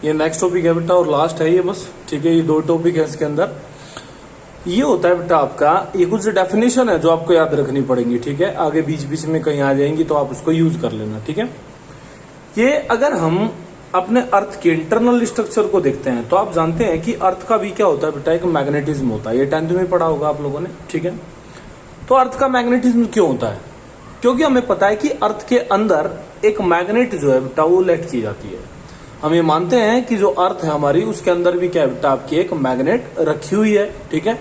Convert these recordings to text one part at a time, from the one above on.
ये next topic है बेटा और लास्ट है ये बस, ठीक है। ये 2 टॉपिक है इसके अंदर। ये होता है बेटा आपका, ये कुछ डेफिनेशन है जो आपको याद रखनी पड़ेंगी, ठीक है। आगे बीच बीच में कहीं आ जाएंगी तो आप उसको यूज कर लेना, ठीक है। ये अगर हम अपने अर्थ के इंटरनल स्ट्रक्चर को देखते हैं तो आप जानते हैं कि अर्थ का भी क्या होता है बेटा, एक मैग्नेटिज्म होता है। ये 10th में पढ़ा होगा आप लोगों ने, ठीक है। तो अर्थ का मैग्नेटिज्म क्यों होता है? क्योंकि हमें पता है कि अर्थ के अंदर एक मैग्नेट जो है बेटा वो लेट की जाती है। हम ये मानते हैं कि जो अर्थ है हमारी उसके अंदर भी क्या है बेटा आपकी एक मैग्नेट रखी हुई है, ठीक है।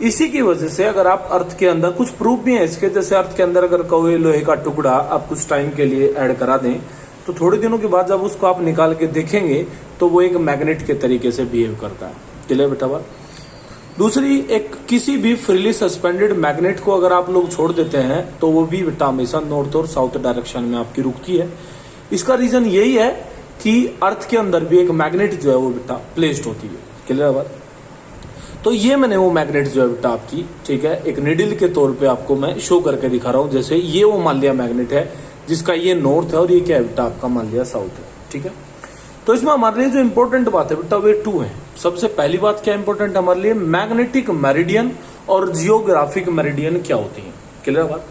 इसी की वजह से अगर आप अर्थ के अंदर कुछ प्रूफ भी है इसके, जैसे अर्थ के अंदर अगर कोई लोहे का टुकड़ा आप कुछ टाइम के लिए ऐड करा दें तो थोड़े दिनों के बाद जब उसको आप निकाल के देखेंगे तो वो एक मैग्नेट के तरीके से बिहेव करता है। क्लियर बेटा बात? दूसरी, एक किसी भी फ्रीली सस्पेंडेड मैग्नेट को अगर आप लोग छोड़ देते हैं तो वो भी बेटा हमेशा नॉर्थ और साउथ डायरेक्शन में आपकी रुकती है। इसका रीजन यही है कि अर्थ के अंदर भी एक मैग्नेट जो है वो बेटा प्लेस्ड होती है। क्लियर बात? तो ये मैंने वो मैग्नेट जो है बेटा आपकी, ठीक है, एक निडल के तौर पे आपको मैं शो करके दिखा रहा हूं। जैसे ये वो मान लिया मैग्नेट है जिसका ये नॉर्थ है और ये क्या है बेटा आपका मान लिया साउथ है, ठीक है। तो इसमें हमारे लिए जो इंपॉर्टेंट बात है बेटा वे 2 है। सबसे पहली बात क्या इंपॉर्टेंट हमारे लिए, मैग्नेटिक मेरिडियन और जियोग्राफिक मेरिडियन क्या होती है। क्लियर बात?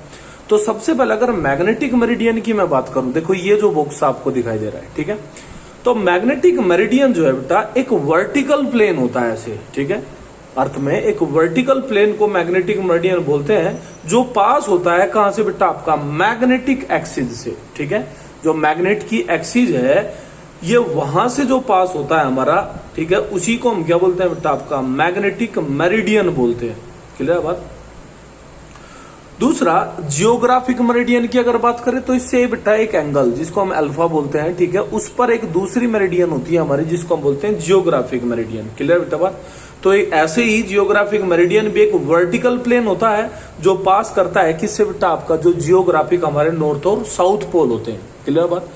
तो सबसे पहले अगर मैग्नेटिक मेरिडियन की मैं बात करूं, देखो ये जो बॉक्स आपको दिखाई दे रहा है, ठीक है। तो मैग्नेटिक मेरिडियन जो है बेटा एक वर्टिकल प्लेन होता है ऐसे, ठीक है। अर्थ में एक वर्टिकल प्लेन को मैग्नेटिक मेरिडियन बोलते हैं जो पास होता है कहां से बेटा आपका, मैग्नेटिक एक्सिस से, ठीक है। जो मैग्नेट की एक्सिस है ये वहां से जो पास होता है हमारा, ठीक है, उसी को हम क्या बोलते हैं बेटा आपका मैग्नेटिक मेरिडियन बोलते हैं। क्लियर बात? दूसरा, जियोग्राफिक मेरिडियन की अगर बात करें तो इससे बेटा एक एंगल जिसको हम अल्फा बोलते हैं, ठीक है, उस पर एक दूसरी मेरिडियन होती है हमारी जिसको हम बोलते हैं जियोग्राफिक मेरिडियन। क्लियर बेटा बात? तो ऐसे ही जियोग्राफिक मेरिडियन भी एक वर्टिकल प्लेन होता है जो पास करता है किससे बेटा आपका, जो जियोग्राफिक हमारे नॉर्थ और साउथ पोल होते हैं। क्लियर बात?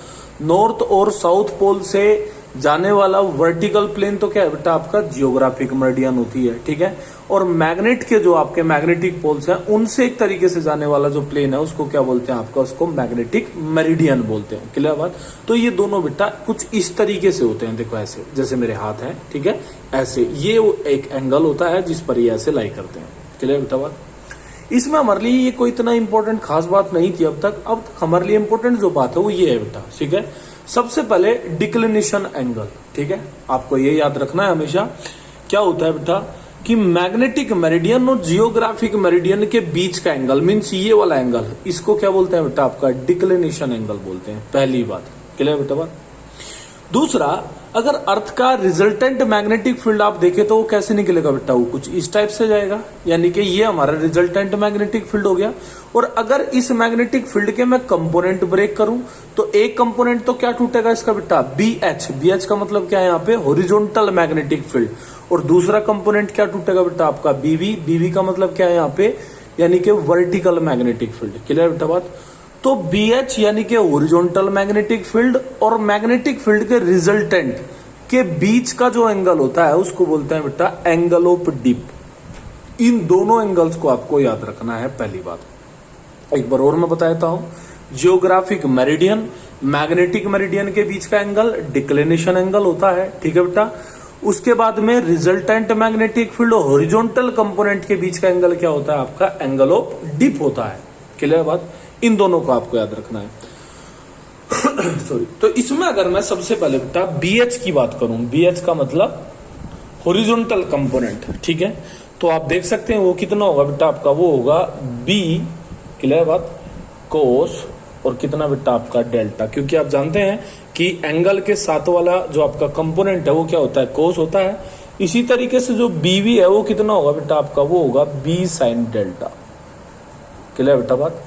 नॉर्थ और साउथ पोल से जाने वाला वर्टिकल प्लेन तो क्या है बेटा आपका जियोग्राफिक मेरिडियन होती है, ठीक है। और मैग्नेट के जो आपके मैग्नेटिक पोल्स हैं उनसे एक तरीके से जाने वाला जो प्लेन है उसको क्या बोलते हैं आपका, उसको मैग्नेटिक मेरिडियन बोलते हैं। क्लियर बात? तो ये दोनों बेटा कुछ इस तरीके से होते हैं, देखो ऐसे, जैसे मेरे हाथ है, ठीक है, ऐसे ये एक एंगल होता है जिस पर ये ऐसे लाई करते हैं। क्लियर बेटा बात? इसमें हमारे लिए ये कोई इतना इंपॉर्टेंट खास बात नहीं थी अब तक। अब हमारे लिए इंपॉर्टेंट जो बात है वो ये है बेटा, ठीक है। सबसे पहले डिक्लिनेशन एंगल, ठीक है, आपको ये याद रखना है हमेशा। क्या होता है बेटा कि मैग्नेटिक मेरिडियन और जियोग्राफिक मेरिडियन के बीच का एंगल मीन्स ये वाला एंगल, इसको क्या बोलते हैं बेटा आपका डिक्लिनेशन एंगल बोलते हैं। पहली बात क्लियर बेटा बात? दूसरा, अगर अर्थ का रिजल्टेंट मैग्नेटिक फील्ड आप देखें तो वो कैसे निकलेगा बेटा, वो कुछ इस टाइप से जाएगा, यानी कि ये हमारा रिजल्टेंट मैग्नेटिक फील्ड हो गया। और अगर इस मैग्नेटिक फील्ड के मैं कंपोनेंट ब्रेक करूं तो एक कंपोनेंट तो क्या टूटेगा इसका बेटा, BH। BH का मतलब क्या है यहाँ पे, हॉरिजॉन्टल मैग्नेटिक फील्ड। और दूसरा कंपोनेंट क्या टूटेगा बेटा आपका, BV। BV का मतलब क्या है यहाँ पे, यानी कि वर्टिकल मैग्नेटिक फील्ड। क्लियर बेटा बात? तो BH यानी कि हॉरिजॉन्टल मैग्नेटिक फील्ड और मैग्नेटिक फील्ड के रिजल्टेंट के बीच का जो एंगल होता है उसको बोलते हैं बेटा एंगल ऑफ डिप। इन दोनों एंगल्स को आपको याद रखना है। पहली बात एक बार और मैं बताता हूं, जियोग्राफिक मेरिडियन, मैग्नेटिक मेरिडियन के बीच का एंगल डिक्लिनेशन एंगल होता है, ठीक है बेटा। उसके बाद में रिजल्टेंट मैग्नेटिक फील्ड और हॉरिजॉन्टल कंपोनेंट के बीच का एंगल क्या होता है आपका, एंगल ऑफ डिप होता है। क्लियर बात? इन दोनों को आपको याद रखना है। सॉरी। तो इसमें अगर मैं सबसे पहले बेटा BH की बात करूं, BH का मतलब हॉरिजॉन्टल कंपोनेंट, ठीक है, तो आप देख सकते हैं वो कितना होगा बेटा आपका, वो होगा B, क्लियर बात, कोस, और कितना बेटा आपका डेल्टा। क्योंकि आप जानते हैं कि एंगल के साथ वाला जो आपका कंपोनेंट है वो क्या होता है, कोस होता है। इसी तरीके से जो BV है वो कितना होगा बेटा आपका, वो होगा B साइन डेल्टा। क्लियर बेटा बात?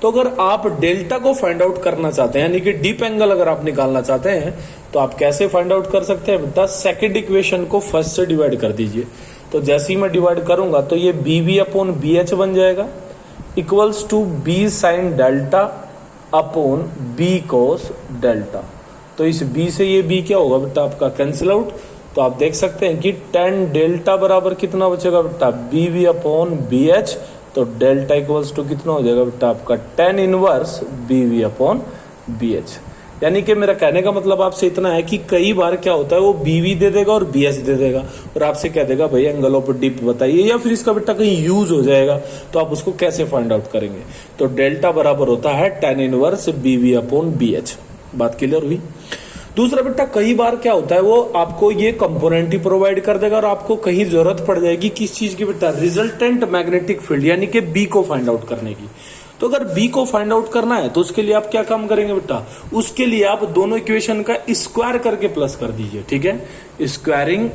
तो अगर आप डेल्टा को फाइंड आउट करना चाहते हैं, यानी कि डीप एंगल अगर आप निकालना चाहते हैं तो आप कैसे फाइंड आउट कर सकते हैं बेटा, सेकंड इक्वेशन को फर्स्ट से डिवाइड कर दीजिए। तो जैसे ही मैं डिवाइड करूंगा तो ये BV अपॉन BH बन जाएगा equals to B sine delta upon B cos delta. तो इस B से ये B क्या होगा बेटा आपका, कैंसिल आउट। तो आप देख सकते हैं कि tan डेल्टा बराबर कितना बचेगा बेटा, BV अपॉन BH। तो डेल्टा इक्वल्स टू कितना हो जाएगा बेटा आपका, tan inverse BV upon BH। यानी कि मेरा कहने का मतलब आपसे इतना है कि कई बार क्या होता है वो बीवी दे देगा और बीएच दे देगा और आपसे कह देगा भाई एंगल ऑफ डिप बताइए, या फिर इसका बेटा कहीं यूज हो जाएगा तो आप उसको कैसे फाइंड आउट करेंगे। तो डेल्टा बराबर होता है tan इनवर्स बीवी अपॉन बीएच। बात क्लियर हुई। दूसरा बेटा कई बार क्या होता है वो आपको ये कंपोनेंट ही प्रोवाइड कर देगा और आपको कहीं जरूरत पड़ जाएगी किस चीज की बेटा, रिजल्टेंट मैग्नेटिक फील्ड यानी कि बी को फाइंड आउट करने की। तो अगर बी को फाइंड आउट करना है तो उसके लिए आप क्या काम करेंगे बेटा, उसके लिए आप दोनों इक्वेशन का स्क्वायर करके प्लस कर दीजिए, ठीक है। स्क्वायरिंग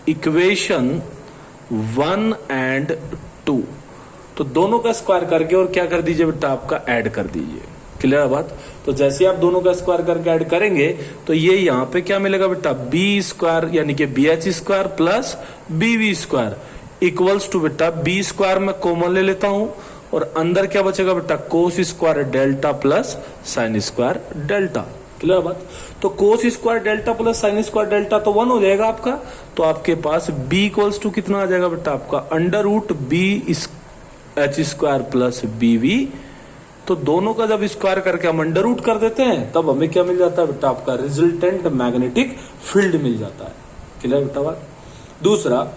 इक्वेशन 1 and 2, तो दोनों का स्क्वायर करके और क्या कर दीजिए बेटा, आपका ऐड कर दीजिए। क्लियर है बात। तो जैसे आप दोनों का स्क्वायर करके ऐड करेंगे तो ये यहाँ पे क्या मिलेगा बेटा, बी स्क्वायर यानी कि B H square plus B V square equals to बेटा बी स्क्वायर में कॉमन ले लेता हूं और अंदर क्या बचेगा बेटा, cos square delta plus sine square delta. Clear बात। तो cos square delta plus sine square delta तो 1 हो जाएगा आपका। तो आपके पास b इक्वल्स टू कितना आ जाएगा बेटा, आपका under root B H square plus B V. तो दोनों का जब स्क्वायर करके हम अंडर रूट कर देते हैं तब हमें क्या मिल जाता है बेटा, आपका रिजल्टेंट मैग्नेटिक फील्ड मिल जाता है। क्लियर बेटा बात। दूसरा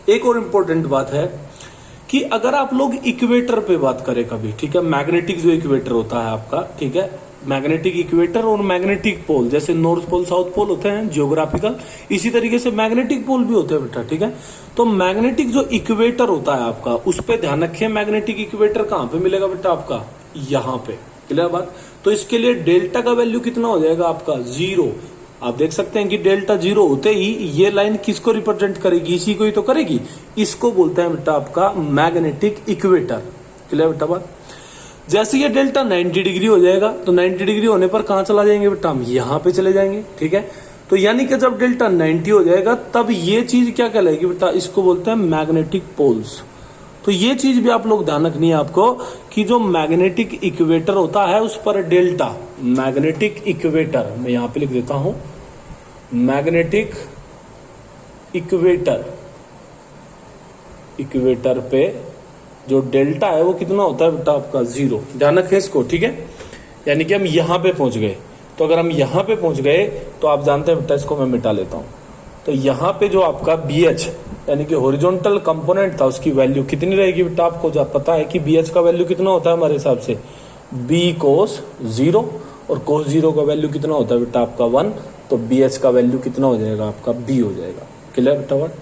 एक और इंपॉर्टेंट बात है कि अगर आप लोग इक्वेटर पे बात करें कभी, ठीक है, मैग्नेटिक जो इक्वेटर होता है आपका, ठीक है, मैग्नेटिक इक्वेटर और मैग्नेटिक पोल, जैसे नॉर्थ पोल साउथ पोल होते हैं जियोग्राफिकल, इसी तरीके से मैग्नेटिक पोल भी होते हैं बेटा, ठीक है। तो मैग्नेटिक जो इक्वेटर होता है आपका, उस पर ध्यान रखिए, मैग्नेटिक इक्वेटर कहां पे मिलेगा बेटा, आपका यहां पे। क्लियर बात। तो इसके लिए डेल्टा का वैल्यू कितना हो जाएगा आपका, 0। आप देख सकते हैं कि डेल्टा 0 होते ही ये लाइन किसको रिप्रेजेंट करेगी, इसी को ही तो करेगी। इसको बोलते हैं बेटा आपका मैग्नेटिक इक्वेटर। क्लियर बेटा बात। जैसे ये डेल्टा 90 डिग्री हो जाएगा तो 90 डिग्री होने पर कहां चला जाएंगे बेटा, हम यहां पे चले जाएंगे, ठीक है। तो यानी कि जब डेल्टा 90 हो जाएगा तब ये चीज क्या कहलाएगी बेटा, इसको बोलते हैं मैग्नेटिक पोल्स। तो ये चीज भी आप लोग ध्यान रखनी है आपको कि जो मैग्नेटिक इक्वेटर होता है उस पर डेल्टा, मैग्नेटिक इक्वेटर मैं यहां पे लिख देता हूं, मैग्नेटिक इक्वेटर पे जो डेल्टा है वो कितना होता है बेटा, आपका 0। ध्यान रखें इसको, ठीक है। यानी कि हम यहां पे पहुंच गए, तो अगर हम यहां पे पहुंच गए तो आप जानते हैं बेटा, इसको मैं मिटा लेता हूं। तो यहां पे जो आपका BH यानी कि हॉरिजॉन्टल कंपोनेंट था उसकी वैल्यू कितनी रहेगी बेटा, आपको जब पता है कि BH का वैल्यू कितना होता है हमारे हिसाब से B cos 0 और cos 0 का वैल्यू कितना होता है बेटा, आपका 1। तो BH का वैल्यू कितना हो जाएगा, आपका B हो जाएगा। क्लियर बेटा बात।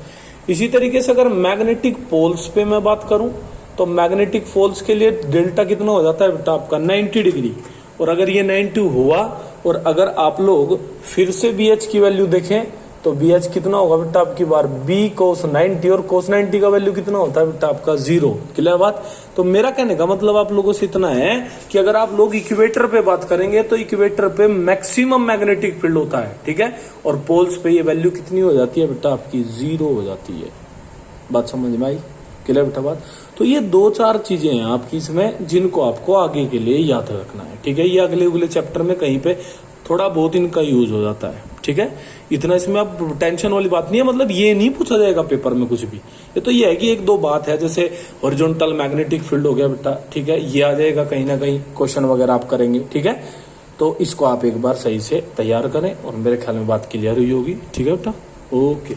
इसी तरीके से अगर मैग्नेटिक पोल्स पे मैं बात करूं तो मैग्नेटिक पोल्स के लिए डेल्टा कितना हो जाता है बेटा, आपका 90 डिग्री। और अगर ये 90 हुआ और अगर आप लोग फिर से BH की वैल्यू देखें तो BH कितना होगा बेटा, आपकी बार B cos 90 और cos 90 का वैल्यू कितना होता है बेटा, आपका 0। क्लियर बात। तो मेरा कहने का मतलब आप लोगों से इतना है कि अगर आप लोग इक्वेटर पे बात करेंगे तो इक्वेटर पे मैक्सिमम मैग्नेटिक फील्ड होता है, ठीक है, और पोल्स पे ये वैल्यू कितनी हो जाती है बेटा, आपकी 0 हो जाती है। बात समझ में आई। क्लियर बेटा बात। तो ये 2-4 चीजें हैं आपकी इसमें जिनको आपको आगे के लिए याद रखना है, ठीक है। ये अगले चैप्टर में कहीं पे थोड़ा बहुत इनका यूज हो जाता है, ठीक है। इतना इसमें अब टेंशन वाली बात नहीं है, मतलब ये नहीं पूछा जाएगा पेपर में कुछ भी। ये तो ये है कि 1-2 बात है, जैसे हॉरिजॉन्टल मैग्नेटिक फील्ड हो गया बेटा, ठीक है, ये आ जाएगा कहीं ना कहीं, क्वेश्चन वगैरह आप करेंगे, ठीक है। तो इसको आप एक बार सही से तैयार करें और मेरे ख्याल में बात क्लियर हुई होगी, ठीक है बेटा। ओके।